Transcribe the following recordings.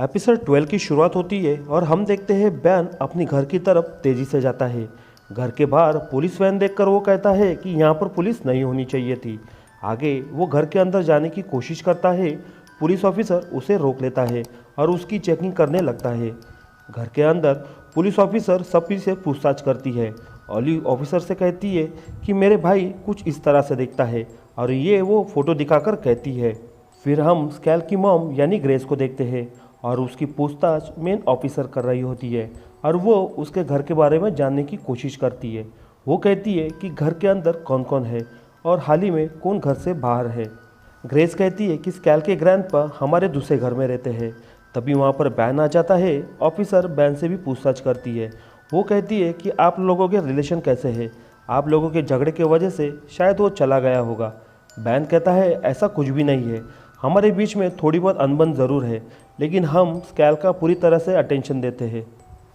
Episode 12 की शुरुआत होती है और हम देखते हैं बैन अपनी घर की तरफ तेजी से जाता है। घर के बाहर पुलिस वैन देखकर वो कहता है कि यहाँ पर पुलिस नहीं होनी चाहिए थी। आगे वो घर के अंदर जाने की कोशिश करता है। पुलिस ऑफिसर उसे रोक लेता है और उसकी चेकिंग करने लगता है। घर के अंदर पुलिस ऑफिसर सभी से पूछताछ करती है। ऑलिव ऑफिसर से कहती है कि मेरे भाई कुछ इस तरह से दिखता है और ये वो फोटो दिखाकर कहती है। फिर हम स्कैल की मॉम यानी ग्रेस को देखते हैं और उसकी पूछताछ मेन ऑफिसर कर रही होती है और वो उसके घर के बारे में जानने की कोशिश करती है। वो कहती है कि घर के अंदर कौन कौन है और हाल ही में कौन घर से बाहर है। ग्रेस कहती है कि स्कैल के ग्रैंडपा हमारे दूसरे घर में रहते हैं। तभी वहाँ पर बैन आ जाता है। ऑफिसर बैन से भी पूछताछ करती है। वो कहती है कि आप लोगों के रिलेशन कैसे है, आप लोगों के झगड़े की वजह से शायद वो चला गया होगा। बैन कहता है ऐसा कुछ भी नहीं है, हमारे बीच में थोड़ी बहुत अनबन ज़रूर है, लेकिन हम स्कैल का पूरी तरह से अटेंशन देते हैं।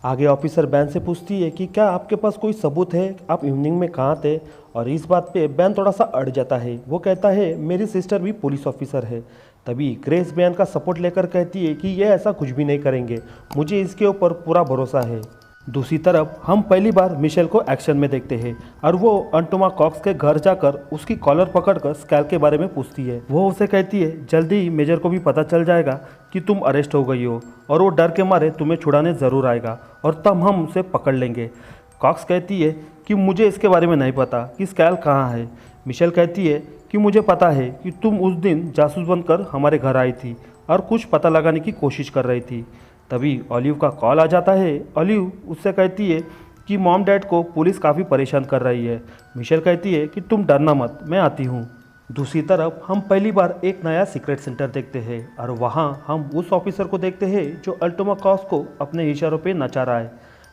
आगे ऑफिसर बैन से पूछती है कि क्या आपके पास कोई सबूत है, आप इवनिंग में कहाँ थे। और इस बात पे बैन थोड़ा सा अड़ जाता है। वो कहता है मेरी सिस्टर भी पुलिस ऑफिसर है। तभी ग्रेस बैन का सपोर्ट लेकर कहती है कि ये ऐसा कुछ भी नहीं करेंगे, मुझे इसके ऊपर पूरा भरोसा है। दूसरी तरफ हम पहली बार मिशेल को एक्शन में देखते हैं और वो अंटोमा कॉक्स के घर जाकर उसकी कॉलर पकड़कर स्कैल के बारे में पूछती है। वो उसे कहती है जल्दी ही मेजर को भी पता चल जाएगा कि तुम अरेस्ट हो गई हो और वो डर के मारे तुम्हें छुड़ाने ज़रूर आएगा और तब हम उसे पकड़ लेंगे। कॉक्स कहती है कि मुझे इसके बारे में नहीं पता कि स्कैल कहाँ है। मिशेल कहती है कि मुझे पता है कि तुम उस दिन जासूस बनकर हमारे घर आई थी और कुछ पता लगाने की कोशिश कर रही थी। तभी ऑलिव का कॉल आ जाता है। ऑलिव उससे कहती है कि मॉम डैड को पुलिस काफ़ी परेशान कर रही है। मिशेल कहती है कि तुम डरना मत, मैं आती हूँ। दूसरी तरफ हम पहली बार एक नया सीक्रेट सेंटर देखते हैं और वहाँ हम उस ऑफिसर को देखते हैं जो अल्टोमा कॉस को अपने इशारों पे नचा रहा है।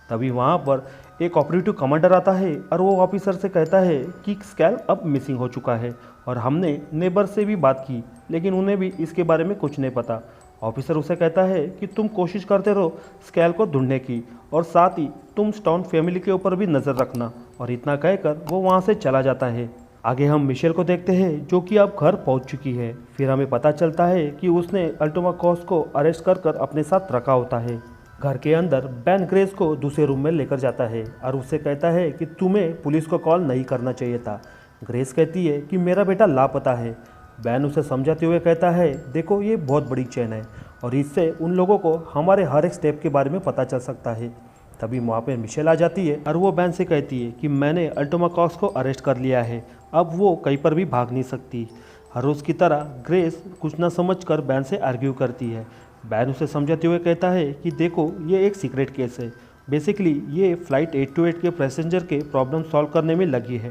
तभी वहाँ पर एक ऑपरेटिव कमांडर आता है और वो ऑफिसर से कहता है कि स्कैल अब मिसिंग हो चुका है और हमने नेबर से भी बात की, लेकिन उन्हें भी इसके बारे में कुछ नहीं पता। ऑफिसर उसे कहता है कि तुम कोशिश करते रहो स्कैल को ढूंढने की और साथ ही तुम स्टोन फैमिली के ऊपर भी नज़र रखना। और इतना कहकर वो वहाँ से चला जाता है। आगे हम मिशेल को देखते हैं जो कि अब घर पहुँच चुकी है। फिर हमें पता चलता है कि उसने अल्टोमा कॉस को अरेस्ट कर अपने साथ रखा होता है। घर के अंदर बैन ग्रेस को दूसरे रूम में लेकर जाता है और उससे कहता है कि तुम्हें पुलिस को कॉल नहीं करना चाहिए था। ग्रेस कहती है कि मेरा बेटा लापता है। बैन उसे समझाते हुए कहता है देखो ये बहुत बड़ी चेन है और इससे उन लोगों को हमारे हर एक स्टेप के बारे में पता चल सकता है। तभी वहाँ पर मिशेल आ जाती है और वो बैन से कहती है कि मैंने अल्टोमा कॉक्स को अरेस्ट कर लिया है, अब वो कहीं पर भी भाग नहीं सकती। हर रोज़ की तरह ग्रेस कुछ ना समझकर बैन से आर्ग्यू करती है। बैन उसे समझाते हुए कहता है कि देखो ये एक सीक्रेट केस है, बेसिकली ये फ़्लाइट 828 के पैसेंजर के प्रॉब्लम सॉल्व करने में लगी है।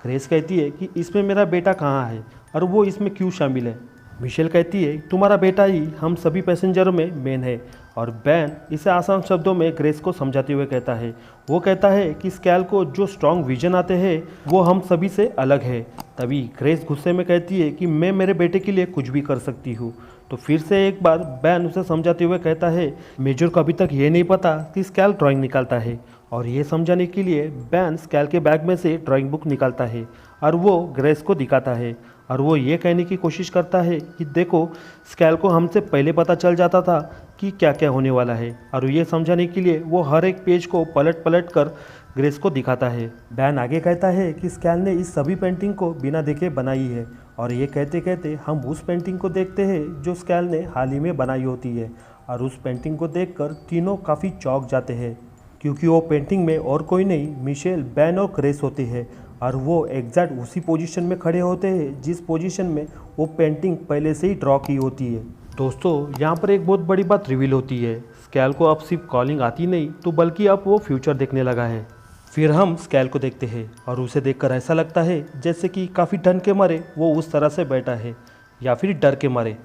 ग्रेस कहती है कि इसमें मेरा बेटा कहाँ है और वो इसमें क्यों शामिल है। मिशेल कहती है तुम्हारा बेटा ही हम सभी पैसेंजरों में मेन है। और बैन इसे आसान शब्दों में ग्रेस को समझाते हुए कहता है, वो कहता है कि स्कैल को जो स्ट्रॉन्ग विजन आते हैं वो हम सभी से अलग है। तभी ग्रेस गुस्से में कहती है कि मैं मेरे बेटे के लिए कुछ भी कर सकती हूँ। तो फिर से एक बार बैन उसे समझाते हुए कहता है मेजर को अभी तक ये नहीं पता कि स्कैल ड्राइंग निकालता है। और ये समझाने के लिए बैन स्कैल के बैग में से ड्राइंग बुक निकालता है और वो ग्रेस को दिखाता है और वो ये कहने की कोशिश करता है कि देखो स्कैल को हमसे पहले पता चल जाता था कि क्या क्या होने वाला है। और ये समझाने के लिए वो हर एक पेज को पलट पलट कर ग्रेस को दिखाता है। बैन आगे कहता है कि स्कैल ने इस सभी पेंटिंग को बिना देखे बनाई है। और ये कहते कहते हम उस पेंटिंग को देखते हैं जो स्कैल ने हाल ही में बनाई होती है। और उस पेंटिंग को देखकर तीनों काफ़ी चौंक जाते हैं क्योंकि वो पेंटिंग में और कोई नहीं मिशेल, बैन और ग्रेस होते हैं और वो एग्जैक्ट उसी पोजीशन में खड़े होते हैं जिस पोजीशन में वो पेंटिंग पहले से ही ड्रॉ की होती है। दोस्तों यहाँ पर एक बहुत बड़ी बात रिवील होती है, स्कैल को अब सिर्फ कॉलिंग आती नहीं तो बल्कि अब वो फ्यूचर देखने लगा है। फिर हम स्कैल को देखते हैं और उसे देखकर ऐसा लगता है जैसे कि काफ़ी ठंड के मारे वो उस तरह से बैठा है या फिर डर के मारे।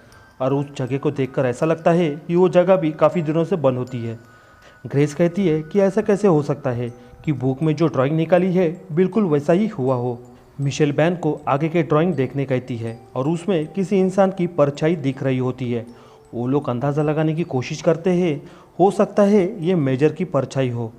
और उस जगह को देखकर ऐसा लगता है कि वो जगह भी काफ़ी दिनों से बंद होती है। ग्रेस कहती है कि ऐसा कैसे हो सकता है कि बुक में जो ड्राइंग निकाली है बिल्कुल वैसा ही हुआ हो। मिशेल बैन को आगे के ड्राइंग देखने कहती है और उसमें किसी इंसान की परछाई दिख रही होती है। वो लोग अंदाज़ा लगाने की कोशिश करते हैं, हो सकता है ये मेजर की परछाई हो।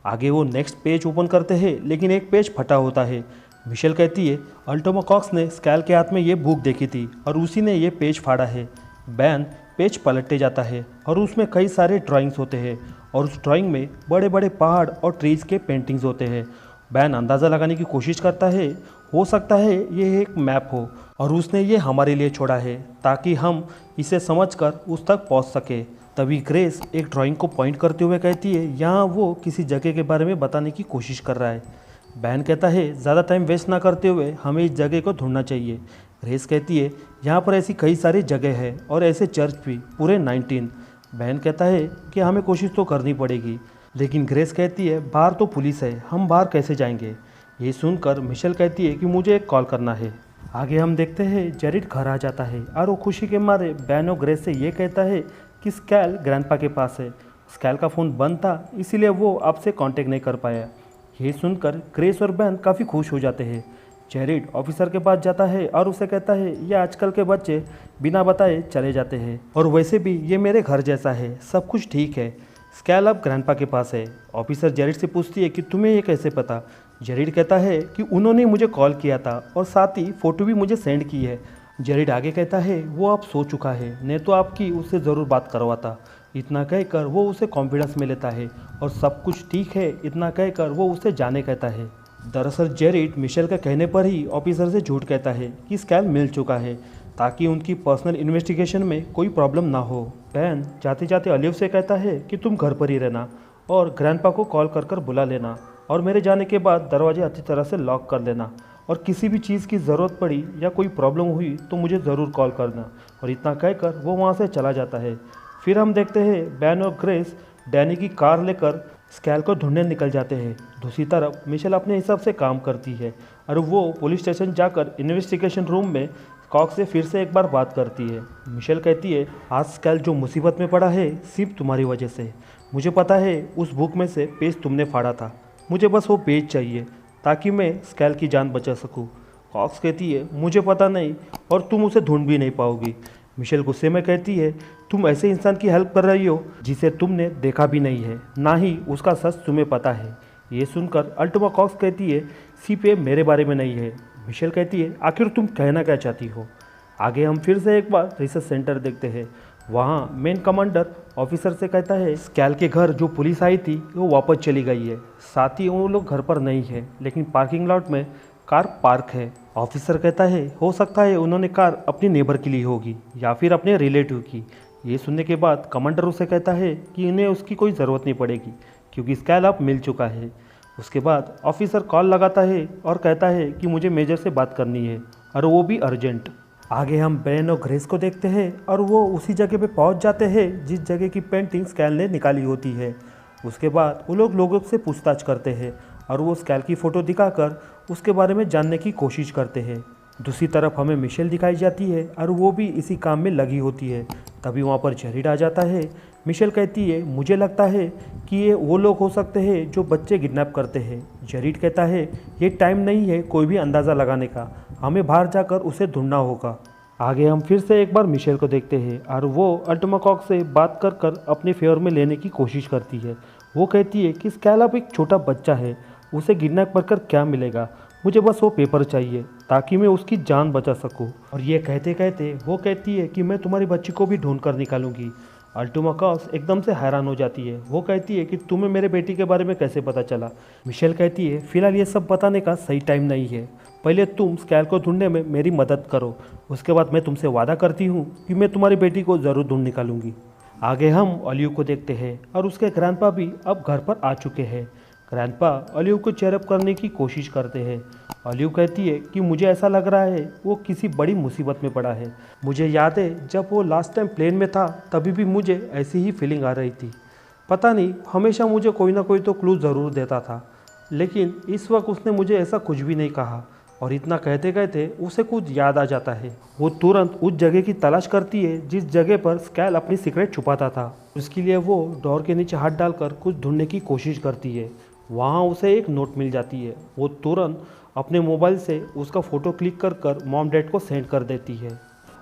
आगे वो नेक्स्ट पेज ओपन करते हैं लेकिन एक पेज फटा होता है। मिशेल कहती है अल्टोमा कॉक्स ने स्कैल के हाथ में ये बुक देखी थी और उसी ने ये पेज फाड़ा है। बैन पेज पलटते जाता है और उसमें कई सारे ड्राइंग्स होते हैं और उस ड्राइंग में बड़े बड़े पहाड़ और ट्रीज के पेंटिंग्स होते हैं। बैन अंदाज़ा लगाने की कोशिश करता है, हो सकता है ये एक मैप हो और उसने ये हमारे लिए छोड़ा है ताकि हम इसे समझकर उस तक पहुंच सके। तभी ग्रेस एक ड्राइंग को पॉइंट करते हुए कहती है यहाँ वो किसी जगह के बारे में बताने की कोशिश कर रहा है। बैन कहता है ज़्यादा टाइम वेस्ट ना करते हुए हमें इस जगह को ढूंढना चाहिए। ग्रेस कहती है यहाँ पर ऐसी कई सारी जगह है और ऐसे चर्च भी पूरे 19। बैन कहता है कि हमें कोशिश तो करनी पड़ेगी, लेकिन ग्रेस कहती है बाहर तो पुलिस है, हम बाहर कैसे जाएंगे। ये सुनकर मिशेल कहती है कि मुझे एक कॉल करना है। आगे हम देखते हैं जेरिड घर आ जाता है और वो खुशी के मारे बैन और ग्रेस से ये कहता है कि स्कैल ग्रैंडपा के पास है। स्कैल का फ़ोन बंद था इसीलिए वो आपसे कांटेक्ट नहीं कर पाया। ये सुनकर ग्रेस और बैन काफ़ी खुश हो जाते हैं। जेरिड ऑफिसर के पास जाता है और उसे कहता है ये आजकल के बच्चे बिना बताए चले जाते हैं और वैसे भी ये मेरे घर जैसा है, सब कुछ ठीक है। स्कैल अब ग्रैंडपा के पास है। ऑफिसर जेरिड से पूछती है कि तुम्हें ये कैसे पता। जेरिड कहता है कि उन्होंने मुझे कॉल किया था और साथ ही फ़ोटो भी मुझे सेंड की है। जेरिड आगे कहता है वो अब सो चुका है, नहीं तो आपकी उससे ज़रूर बात करवाता। इतना कहकर वो उसे कॉन्फिडेंस में लेता है और सब कुछ ठीक है इतना कहकर वो उसे जाने कहता है। दरअसल जेरिड मिशेल के कहने पर ही ऑफिसर से झूठ कहता है कि स्कैल मिल चुका है ताकि उनकी पर्सनल इन्वेस्टिगेशन में कोई प्रॉब्लम ना हो। बैन जाते जाते ऑलिव से कहता है कि तुम घर पर ही रहना और ग्रैंडपा को कॉल कर बुला लेना और मेरे जाने के बाद दरवाजे अच्छी तरह से लॉक कर लेना और किसी भी चीज़ की ज़रूरत पड़ी या कोई प्रॉब्लम हुई तो मुझे ज़रूर कॉल करना। और इतना कहकर वो वहाँ से चला जाता है। फिर हम देखते हैं बैन और ग्रेस डैनी की कार लेकर स्कैल को ढूंढने निकल जाते हैं। दूसरी तरफ मिशेल अपने हिसाब से काम करती है और वो पुलिस स्टेशन जाकर इन्वेस्टिगेशन रूम में कॉक्स से फिर से एक बार बात करती है। मिशेल कहती है आज स्कैल जो मुसीबत में पड़ा है सिर्फ तुम्हारी वजह से। मुझे पता है उस बुक में से पेज तुमने फाड़ा था, मुझे बस वो पेज चाहिए ताकि मैं स्कैल की जान बचा सकूं। कॉक्स कहती है मुझे पता नहीं और तुम उसे ढूंढ भी नहीं पाओगी। मिशेल गुस्से में कहती है तुम ऐसे इंसान की हेल्प कर रही हो जिसे तुमने देखा भी नहीं है, ना ही उसका सच तुम्हें पता है। ये सुनकर अल्टमा कॉक्स कहती है सिर्फ ये मेरे बारे में नहीं है। मिशेल कहती है आखिर तुम कहना क्या चाहती हो। आगे हम फिर से एक बार रिसर्च सेंटर देखते हैं। वहाँ मेन कमांडर ऑफिसर से कहता है स्कैल के घर जो पुलिस आई थी वो वापस चली गई है, साथ ही वो लोग घर पर नहीं है लेकिन पार्किंग लॉट में कार पार्क है। ऑफिसर कहता है हो सकता है उन्होंने कार अपनी नेबर के लिए होगी या फिर अपने रिलेटिव की। ये सुनने के बाद कमांडर उसे कहता है कि इन्हें उसकी कोई ज़रूरत नहीं पड़ेगी क्योंकि स्कैल अब मिल चुका है। उसके बाद ऑफिसर कॉल लगाता है और कहता है कि मुझे मेजर से बात करनी है और वो भी अर्जेंट। आगे हम बैन और ग्रेस को देखते हैं और वो उसी जगह पे पहुंच जाते हैं जिस जगह की पेंटिंग स्कैल ने निकाली होती है। उसके बाद वो लोगों से पूछताछ करते हैं और वो स्कैल की फ़ोटो दिखाकर उसके बारे में जानने की कोशिश करते हैं। दूसरी तरफ हमें मिशेल दिखाई जाती है और वो भी इसी काम में लगी होती है। तभी वहाँ पर जेरिड आ जाता है। मिशेल कहती है मुझे लगता है कि ये वो लोग हो सकते हैं जो बच्चे किडनैप करते हैं। जेरिड कहता है ये टाइम नहीं है कोई भी अंदाज़ा लगाने का, हमें बाहर जाकर उसे ढूंढना होगा। आगे हम फिर से एक बार मिशेल को देखते हैं और वो अल्टमा कॉक्स से बात कर अपने फेवर में लेने की कोशिश करती है। वो कहती है कि स्कैल अब एक छोटा बच्चा है, उसे किडनैप कर क्या मिलेगा, मुझे बस वो पेपर चाहिए ताकि मैं उसकी जान बचा सकूं। और ये कहते कहते वो कहती है कि मैं तुम्हारी बच्ची को भी ढूंढ कर निकालूंगी। अल्टमा कॉक्स एकदम से हैरान हो जाती है। वो कहती है कि तुम्हें मेरे बेटी के बारे में कैसे पता चला। मिशेल कहती है फिलहाल ये सब बताने का सही टाइम नहीं है, पहले तुम स्कैल को ढूंढने में मेरी मदद करो, उसके बाद मैं तुमसे वादा करती हूँ कि मैं तुम्हारी बेटी को ज़रूर ढूंढ निकालूंगी। आगे हम ऑलिव को देखते हैं और उसके ग्रैंडपा भी अब घर पर आ चुके हैं। ग्रैंडपा ऑलिव को चेयरअप करने की कोशिश करते हैं। ऑलिव कहती है कि मुझे ऐसा लग रहा है वो किसी बड़ी मुसीबत में पड़ा है। मुझे याद है जब वो लास्ट टाइम प्लेन में था तभी भी मुझे ऐसी ही फीलिंग आ रही थी। पता नहीं हमेशा मुझे कोई ना कोई तो क्लू ज़रूर देता था, लेकिन इस वक्त उसने मुझे ऐसा कुछ भी नहीं कहा। और इतना कहते कहते उसे कुछ याद आ जाता है। वो तुरंत उस जगह की तलाश करती है जिस जगह पर स्कैल अपनी सिगरेट छुपाता था। उसके लिए वो डोर के नीचे हाथ डालकर कुछ ढूंढने की कोशिश करती है। वहाँ उसे एक नोट मिल जाती है। वो तुरंत अपने मोबाइल से उसका फ़ोटो क्लिक कर मॉम डैड को सेंड कर देती है।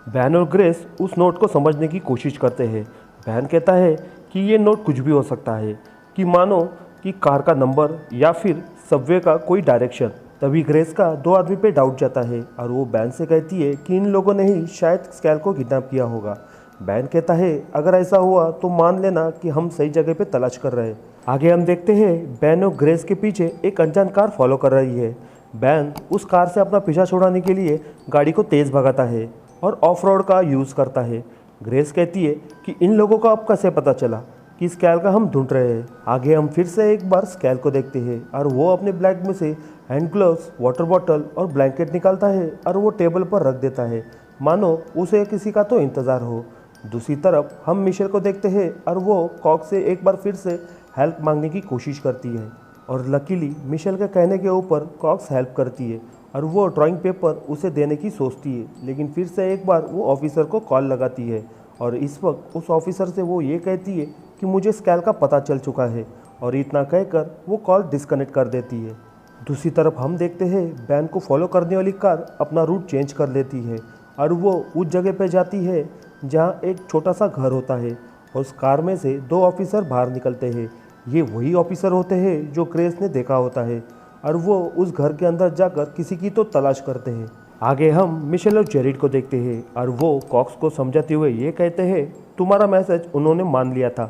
बैन और ग्रेस उस नोट को समझने की कोशिश करते हैं। बैन कहता है कि ये नोट कुछ भी हो सकता है, कि मानो कि कार का नंबर या फिर सबवे का कोई डायरेक्शन। तभी ग्रेस का दो आदमी पे डाउट जाता है और वो बैन से कहती है कि इन लोगों ने ही शायद स्कैल को किडनैप किया होगा। बैन कहता है अगर ऐसा हुआ तो मान लेना कि हम सही जगह पे तलाश कर रहे हैं। आगे हम देखते हैं बैन और ग्रेस के पीछे एक अनजान कार फॉलो कर रही है। बैन उस कार से अपना पीछा छुड़ाने के लिए गाड़ी को तेज़ भगाता है और ऑफ रोड का यूज़ करता है। ग्रेस कहती है कि इन लोगों को अब कैसे पता चला कि स्कैल का हम ढूंढ रहे हैं। आगे हम फिर से एक बार स्कैल को देखते हैं और वो अपने बैग में से हैंड ग्लव्स, वाटर बॉटल और ब्लैंकेट निकालता है और वो टेबल पर रख देता है, मानो उसे किसी का तो इंतज़ार हो। दूसरी तरफ हम मिशेल को देखते हैं और वो कॉक से एक बार फिर से हेल्प मांगने की कोशिश करती है और लकीली मिशेल के कहने के ऊपर कॉक्स हेल्प करती है और वो ड्राइंग पेपर उसे देने की सोचती है, लेकिन फिर से एक बार वो ऑफिसर को कॉल लगाती है और इस वक्त उस ऑफिसर से वो ये कहती है कि मुझे स्कैल का पता चल चुका है और इतना कहकर वो कॉल डिस्कनेक्ट कर देती है। दूसरी तरफ हम देखते हैं बैन को फॉलो करने वाली कार अपना रूट चेंज कर लेती है और वो उस जगह पे जाती है जहाँ एक छोटा सा घर होता है और उस कार में से 2 ऑफिसर बाहर निकलते हैं। ये वही ऑफिसर होते हैं जो ग्रेस ने देखा होता है और वो उस घर के अंदर जाकर किसी की तो तलाश करते हैं। आगे हम मिशेल और जेरिड को देखते हैं और वो कॉक्स को समझाते हुए ये कहते हैं तुम्हारा मैसेज उन्होंने मान लिया था,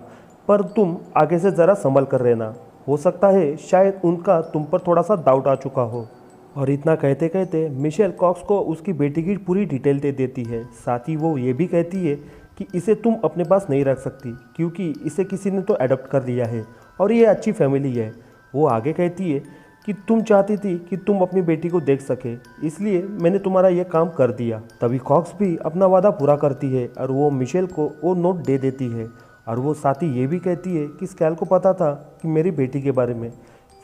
पर तुम आगे से ज़रा संभल कर रहना, हो सकता है शायद उनका तुम पर थोड़ा सा डाउट आ चुका हो। और इतना कहते कहते मिशेल कॉक्स को उसकी बेटी की पूरी डिटेल दे देती है। साथ ही वो ये भी कहती है कि इसे तुम अपने पास नहीं रख सकती क्योंकि इसे किसी ने तो अडॉप्ट कर लिया है और ये अच्छी फैमिली है। वो आगे कहती है कि तुम चाहती थी कि तुम अपनी बेटी को देख सके, इसलिए मैंने तुम्हारा यह काम कर दिया। तभी कॉक्स भी अपना वादा पूरा करती है और वो मिशेल को वो नोट दे देती है और वो साथ ही ये भी कहती है कि स्कैल को पता था कि मेरी बेटी के बारे में।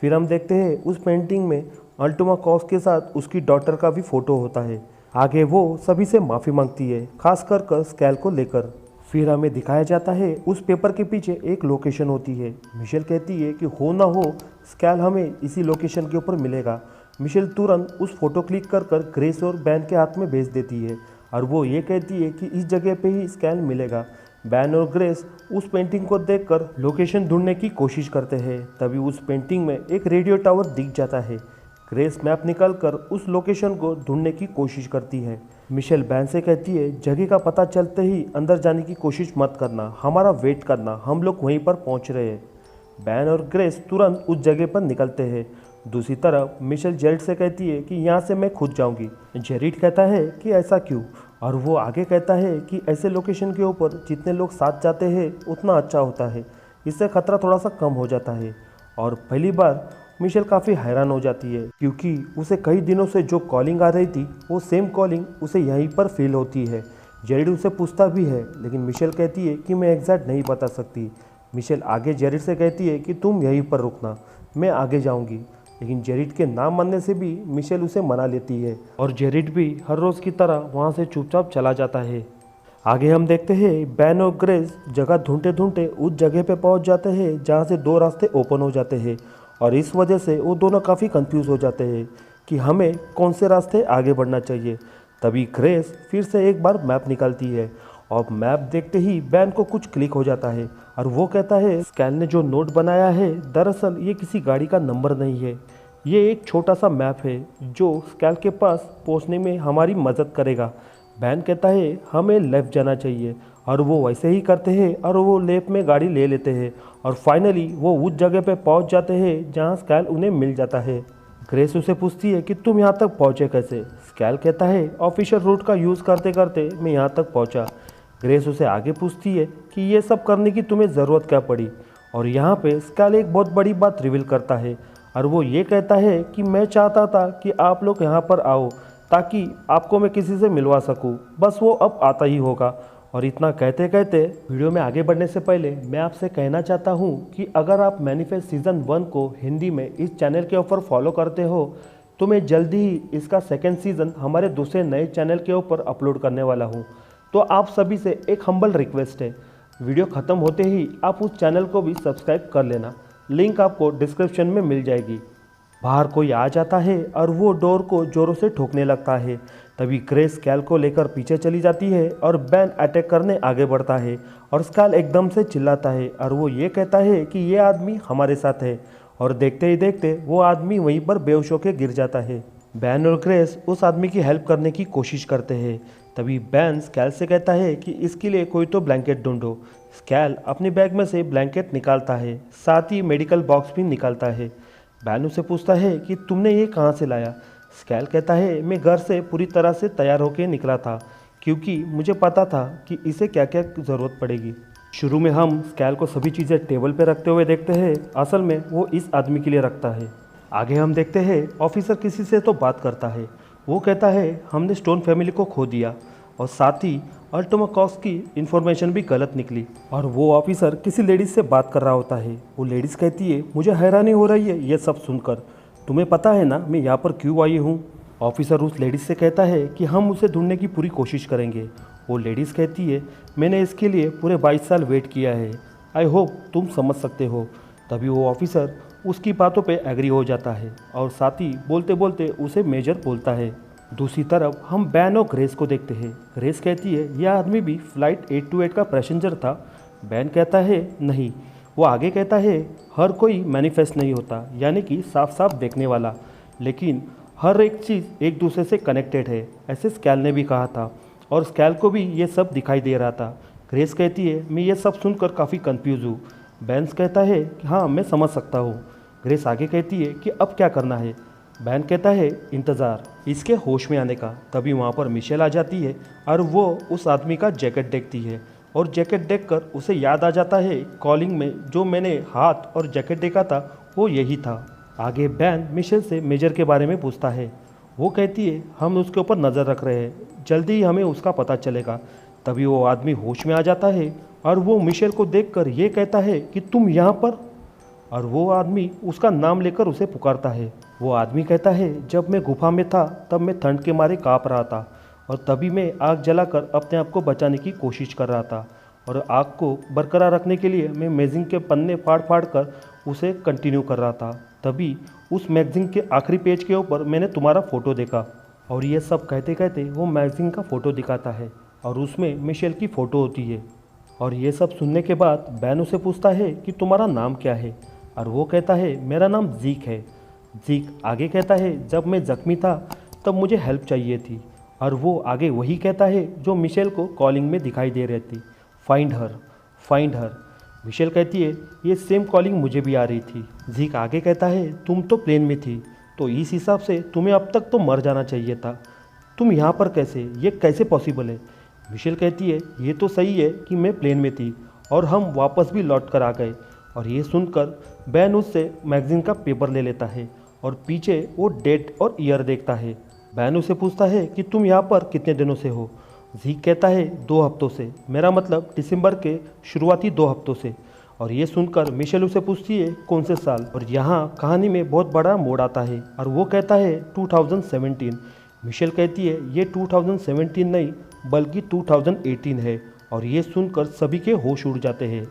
फिर हम देखते हैं उस पेंटिंग में अल्टोमा कॉक्स के साथ उसकी डॉटर का भी फ़ोटो होता है। आगे वो सभी से माफ़ी मांगती है, खास कर स्कैल को लेकर। फिर हमें दिखाया जाता है उस पेपर के पीछे एक लोकेशन होती है। मिशेल कहती है कि हो ना हो स्कैल हमें इसी लोकेशन के ऊपर मिलेगा। मिशेल तुरंत उस फोटो क्लिक कर ग्रेस और बैन के हाथ में भेज देती है और वो ये कहती है कि इस जगह पे ही स्कैल मिलेगा। बैन और ग्रेस उस पेंटिंग को देखकर लोकेशन ढूंढने की कोशिश करते हैं। तभी उस पेंटिंग में एक रेडियो टावर दिख जाता है। ग्रेस मैप निकालकर उस लोकेशन को ढूंढने की कोशिश करती है। मिशेल बैन से कहती है जगह का पता चलते ही अंदर जाने की कोशिश मत करना, हमारा वेट करना, हम लोग वहीं पर पहुंच रहे हैं। बैन और ग्रेस तुरंत उस जगह पर निकलते हैं। दूसरी तरफ मिशेल जेरिड से कहती है कि यहाँ से मैं खुद जाऊँगी। जेरिड कहता है कि ऐसा क्यों, और वो आगे कहता है कि ऐसे लोकेशन के ऊपर जितने लोग साथ जाते हैं उतना अच्छा होता है, इससे खतरा थोड़ा सा कम हो जाता है। और पहली बार मिशेल काफ़ी हैरान हो जाती है क्योंकि उसे कई दिनों से जो कॉलिंग आ रही थी वो सेम कॉलिंग उसे यहीं पर फील होती है। जेरिड उसे पूछता भी है लेकिन मिशेल कहती है कि मैं एग्जैक्ट नहीं बता सकती। मिशेल आगे जेरिड से कहती है कि तुम यहीं पर रुकना, मैं आगे जाऊंगी। लेकिन जेरिड के ना मानने से भी मिशेल उसे मना लेती है और जेरिड भी हर रोज़ की तरह वहाँ से चुपचाप चला जाता है। आगे हम देखते हैं बैन और ग्रेस जगह ढूंढते ढूंढते उस जगह पे पहुँच जाते हैं जहाँ से 2 रास्ते ओपन हो जाते हैं और इस वजह से वो दोनों काफ़ी कंफ्यूज हो जाते हैं कि हमें कौन से रास्ते आगे बढ़ना चाहिए। तभी ग्रेस फिर से एक बार मैप निकालती है और मैप देखते ही बैन को कुछ क्लिक हो जाता है और वो कहता है स्कैल ने जो नोट बनाया है दरअसल ये किसी गाड़ी का नंबर नहीं है, ये एक छोटा सा मैप है जो स्कैल के पास पहुंचने में हमारी मदद करेगा। बैन कहता है हमें लेफ़्ट जाना चाहिए और वो वैसे ही करते हैं और वो लेफ्ट में गाड़ी ले लेते हैं और फाइनली वो उस जगह पे पहुंच जाते हैं जहां स्कैल उन्हें मिल जाता है। ग्रेस उसे पूछती है कि तुम यहां तक पहुंचे कैसे। स्कैल कहता है ऑफिशियल रूट का यूज़ करते करते मैं यहां तक पहुंचा। ग्रेस उसे आगे पूछती है कि ये सब करने की तुम्हें ज़रूरत क्या पड़ी, और यहाँ पे स्कैल एक बहुत बड़ी बात रिवील करता है और वो ये कहता है कि मैं चाहता था कि आप लोग यहाँ पर आओ ताकि आपको मैं किसी से मिलवा सकूँ, बस वो अब आता ही होगा। और इतना कहते कहते वीडियो में आगे बढ़ने से पहले मैं आपसे कहना चाहता हूँ कि अगर आप मैनिफेस्ट सीज़न 1 को हिंदी में इस चैनल के ऊपर फॉलो करते हो तो मैं जल्दी ही इसका 2nd सीज़न हमारे दूसरे नए चैनल के ऊपर अपलोड करने वाला हूँ। तो आप सभी से एक हम्बल रिक्वेस्ट है, वीडियो ख़त्म होते ही आप उस चैनल को भी सब्सक्राइब कर लेना, लिंक आपको डिस्क्रिप्शन में मिल जाएगी। बाहर कोई आ जाता है और वो डोर को जोरों से ठोकने लगता है। तभी ग्रेस स्कैल को लेकर पीछे चली जाती है और बैन अटैक करने आगे बढ़ता है और स्कैल एकदम से चिल्लाता है और वो ये कहता है कि ये आदमी हमारे साथ है, और देखते ही देखते वो आदमी वहीं पर बेहोश होकर गिर जाता है। बैन और ग्रेस उस आदमी की हेल्प करने की कोशिश करते हैं। तभी बैन स्कैल से कहता है कि इसके लिए कोई तो ब्लैंकेट ढूंढो। स्कैल अपने बैग में से ब्लैंकेट निकालता है, साथ ही मेडिकल बॉक्स भी निकालता है। बैन उससे पूछता है कि तुमने ये कहाँ से लाया। स्कैल कहता है मैं घर से पूरी तरह से तैयार होकर निकला था, क्योंकि मुझे पता था कि इसे क्या क्या ज़रूरत पड़ेगी। शुरू में हम स्कैल को सभी चीज़ें टेबल पर रखते हुए देखते हैं, असल में वो इस आदमी के लिए रखता है। आगे हम देखते हैं ऑफिसर किसी से तो बात करता है। वो कहता है हमने स्टोन फैमिली को खो दिया और साथ ही अल्टोमा कॉक्स की इन्फॉर्मेशन भी गलत निकली। और वो ऑफिसर किसी लेडीज़ से बात कर रहा होता है। वो लेडीज़ कहती है मुझे हैरानी हो रही है ये सब सुनकर, तुम्हें पता है ना मैं यहाँ पर क्यों आई हूँ। ऑफिसर उस लेडीज़ से कहता है कि हम उसे ढूंढने की पूरी कोशिश करेंगे। वो लेडीज़ कहती है मैंने इसके लिए पूरे 22 साल वेट किया है, आई होप तुम समझ सकते हो। तभी वो ऑफिसर उसकी बातों पे एग्री हो जाता है और साथ ही बोलते बोलते उसे मेजर बोलता है। दूसरी तरफ हम बैन और ग्रेस को देखते हैं। ग्रेस कहती है यह आदमी भी फ्लाइट 828 का पैसेंजर था। बैन कहता है नहीं। वो आगे कहता है हर कोई मैनिफेस्ट नहीं होता, यानी कि साफ साफ देखने वाला, लेकिन हर एक चीज़ एक दूसरे से कनेक्टेड है, ऐसे स्कैल ने भी कहा था और स्कैल को भी ये सब दिखाई दे रहा था। ग्रेस कहती है मैं ये सब सुनकर काफ़ी कंफ्यूज हूँ। बैन्स कहता है कि हाँ मैं समझ सकता हूँ। ग्रेस आगे कहती है कि अब क्या करना है। बैन कहता है इंतज़ार, इसके होश में आने का। तभी वहाँ पर मिशेल आ जाती है और वो उस आदमी का जैकेट देखती है और जैकेट देखकर उसे याद आ जाता है कॉलिंग में जो मैंने हाथ और जैकेट देखा था वो यही था। आगे बैन मिशेल से मेजर के बारे में पूछता है। वो कहती है हम उसके ऊपर नज़र रख रहे हैं, जल्दी ही हमें उसका पता चलेगा। तभी वो आदमी होश में आ जाता है और वो मिशेल को देखकर ये कहता है कि तुम यहाँ पर, और वो आदमी उसका नाम लेकर उसे पुकारता है। वो आदमी कहता है जब मैं गुफा में था तब मैं ठंड के मारे काँप रहा था और तभी मैं आग जलाकर अपने आप को बचाने की कोशिश कर रहा था और आग को बरकरार रखने के लिए मैं मैगज़ीन के पन्ने फाड़ फाड़ कर उसे कंटिन्यू कर रहा था। तभी उस मैगज़ीन के आखिरी पेज के ऊपर मैंने तुम्हारा फ़ोटो देखा। और ये सब कहते कहते वो मैगज़ीन का फ़ोटो दिखाता है और उसमें मिशेल की फ़ोटो होती है। और ये सब सुनने के बाद बैन उसे पूछता है कि तुम्हारा नाम क्या है, और वो कहता है मेरा नाम जीक है। जीक आगे कहता है जब मैं ज़ख्मी था तब मुझे हेल्प चाहिए थी, और वो आगे वही कहता है जो मिशेल को कॉलिंग में दिखाई दे रही थी, find her, find her. Michelle कहती है ये सेम कॉलिंग मुझे भी आ रही थी। जीक आगे कहता है तुम तो प्लेन में थी, तो इस हिसाब से तुम्हें अब तक तो मर जाना चाहिए था, तुम यहाँ पर कैसे, ये कैसे पॉसिबल है। मिशेल कहती है ये तो सही है कि मैं प्लेन में थी और हम वापस भी लौट कर आ गए। और ये सुनकर बैन उससे मैगज़ीन का पेपर ले लेता है और पीछे वो डेट और ईयर देखता है। बैन उसे पूछता है कि तुम यहाँ पर कितने दिनों से हो। जीक कहता है 2 हफ्तों से, मेरा मतलब दिसंबर के शुरुआती 2 हफ्तों से। और ये सुनकर मिशेल उसे पूछती है कौन से साल। और यहाँ कहानी में बहुत बड़ा मोड़ आता है और वो कहता है 2017। मिशेल कहती है ये 2017 नहीं बल्कि 2018 है। और ये सुनकर सभी के होश उड़ जाते हैं।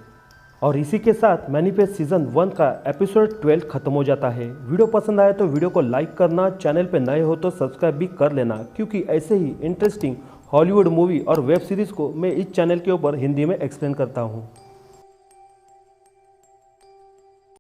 और इसी के साथ मैनिफेस्ट सीज़न 1 का एपिसोड 12 खत्म हो जाता है। वीडियो पसंद आए तो वीडियो को लाइक करना, चैनल पे नए हो तो सब्सक्राइब भी कर लेना, क्योंकि ऐसे ही इंटरेस्टिंग हॉलीवुड मूवी और वेब सीरीज़ को मैं इस चैनल के ऊपर हिंदी में एक्सप्लेन करता हूँ।